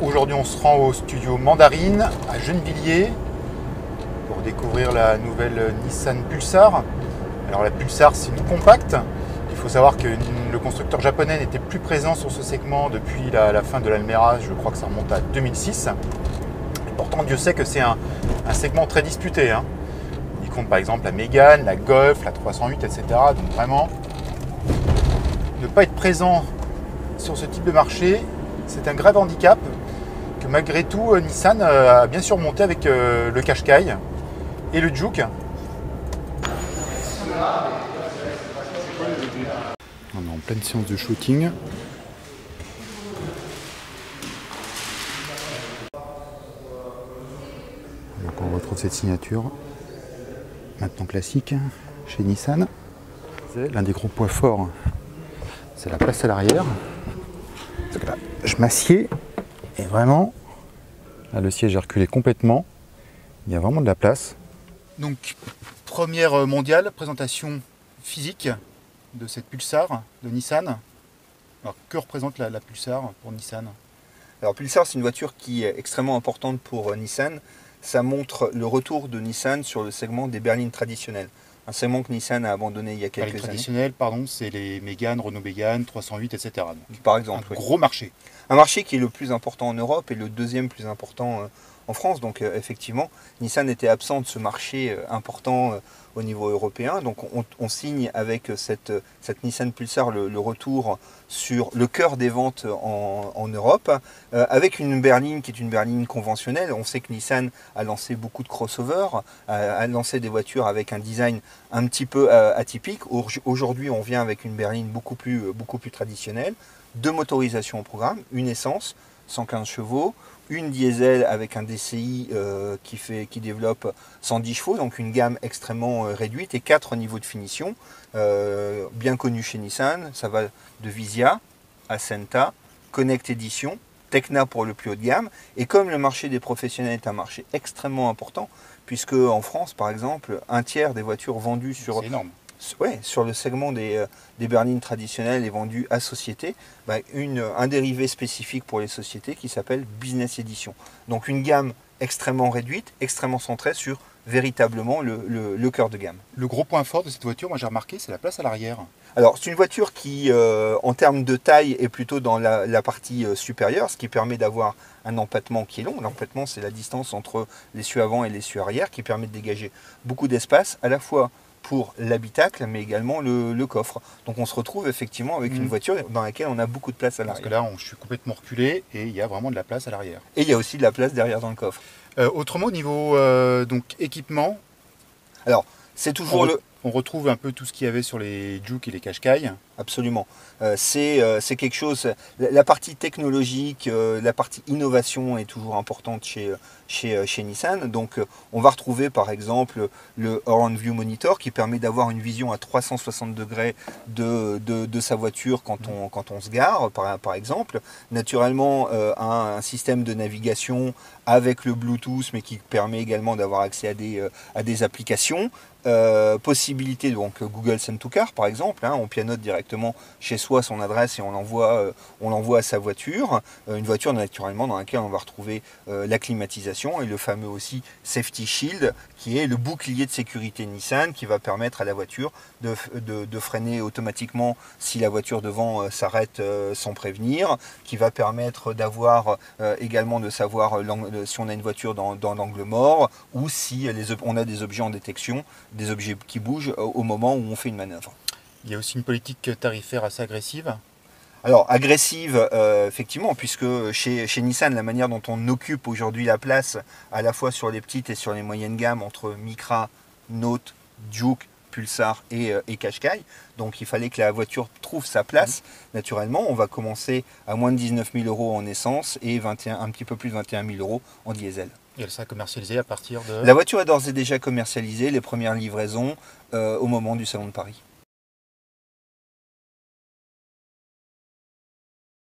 Aujourd'hui, on se rend au studio Mandarine à Gennevilliers pour découvrir la nouvelle Nissan Pulsar. Alors la Pulsar, c'est une compacte. Il faut savoir que le constructeur japonais n'était plus présent sur ce segment depuis la fin de l'Almera. Je crois que ça remonte à 2006. Et pourtant, Dieu sait que c'est un segment très disputé. Il compte par exemple la Mégane, la Golf, la 308, etc. Donc vraiment, ne pas être présent sur ce type de marché, c'est un grave handicap que malgré tout Nissan a bien surmonté avec le Qashqai et le Juke. On est en pleine séance de shooting. Donc on retrouve cette signature maintenant classique chez Nissan. L'un des gros points forts, c'est la place à l'arrière. Là, je m'assieds et vraiment, là, le siège est reculé complètement. Il y a vraiment de la place. Donc, première mondiale, présentation physique de cette Pulsar de Nissan. Alors, que représente la Pulsar pour Nissan? Alors Pulsar, c'est une voiture qui est extrêmement importante pour Nissan. Ça montre le retour de Nissan sur le segment des berlines traditionnelles. Un segment que Nissan a abandonné il y a quelques années. Traditionnelles, pardon, c'est les Mégane, Renault Mégane, 308, etc. Donc, par exemple, un gros marché. Un marché qui est le plus important en Europe et le deuxième plus important en France. Donc effectivement, Nissan était absent de ce marché important au niveau européen. Donc on signe avec cette Nissan Pulsar le retour sur le cœur des ventes en Europe, avec une berline qui est une berline conventionnelle. On sait que Nissan a lancé beaucoup de crossovers, a lancé des voitures avec un design un petit peu atypique. Aujourd'hui, on vient avec une berline beaucoup plus traditionnelle. Deux motorisations au programme, une essence, 115 chevaux, une diesel avec un DCI qui développe 110 chevaux, donc une gamme extrêmement réduite, et 4 niveaux de finition, bien connus chez Nissan. Ça va de Visia, Ascenta, Connect Edition, Tecna pour le plus haut de gamme. Et comme le marché des professionnels est un marché extrêmement important, puisque en France, par exemple, un tiers des voitures vendues sur le segment des berlines traditionnelles est vendu à société, un dérivé spécifique pour les sociétés qui s'appelle Business Edition. Donc une gamme extrêmement réduite, extrêmement centrée sur véritablement le cœur de gamme. Le gros point fort de cette voiture, moi j'ai remarqué, c'est la place à l'arrière. Alors c'est une voiture qui, en termes de taille, est plutôt dans la partie supérieure, ce qui permet d'avoir un empattement qui est long. L'empattement, c'est la distance entre l'essieu avant et l'essieu arrière, qui permet de dégager beaucoup d'espace, à la fois pour l'habitacle, mais également le coffre. Donc on se retrouve effectivement avec une voiture dans laquelle on a beaucoup de place à l'arrière. Parce que là, je suis complètement reculé et il y a vraiment de la place à l'arrière. Et il y a aussi de la place derrière dans le coffre. Autrement, au niveau donc, équipement, alors c'est toujours on retrouve un peu tout ce qu'il y avait sur les Juke et les Qashqai. Absolument. C'est quelque chose, la partie technologique, la partie innovation est toujours importante chez Nissan. Donc on va retrouver par exemple le Around View Monitor qui permet d'avoir une vision à 360 degrés de sa voiture quand on se gare, par exemple. Naturellement, un système de navigation avec le Bluetooth, mais qui permet également d'avoir accès à des applications. Possibilité, donc Google Send to Car par exemple, on pianote directement chez soi son adresse et on l'envoie à sa voiture. Une voiture naturellement dans laquelle on va retrouver la climatisation et le fameux aussi Safety Shield qui est le bouclier de sécurité Nissan qui va permettre à la voiture de freiner automatiquement si la voiture devant s'arrête sans prévenir, qui va permettre d'avoir également de savoir si on a une voiture dans l'angle mort ou si on a des objets en détection, des objets qui bougent au moment où on fait une manœuvre. Il y a aussi une politique tarifaire assez agressive. Alors agressive, effectivement, puisque chez Nissan, la manière dont on occupe aujourd'hui la place, à la fois sur les petites et sur les moyennes gammes, entre Micra, Note, Juke, Pulsar et Qashqai, donc il fallait que la voiture trouve sa place. Naturellement, on va commencer à moins de 19 000 € en essence et un petit peu plus de 21 000 € en diesel. Et elle sera commercialisée à partir de... La voiture est d'ores et déjà commercialisée, les premières livraisons au moment du Salon de Paris.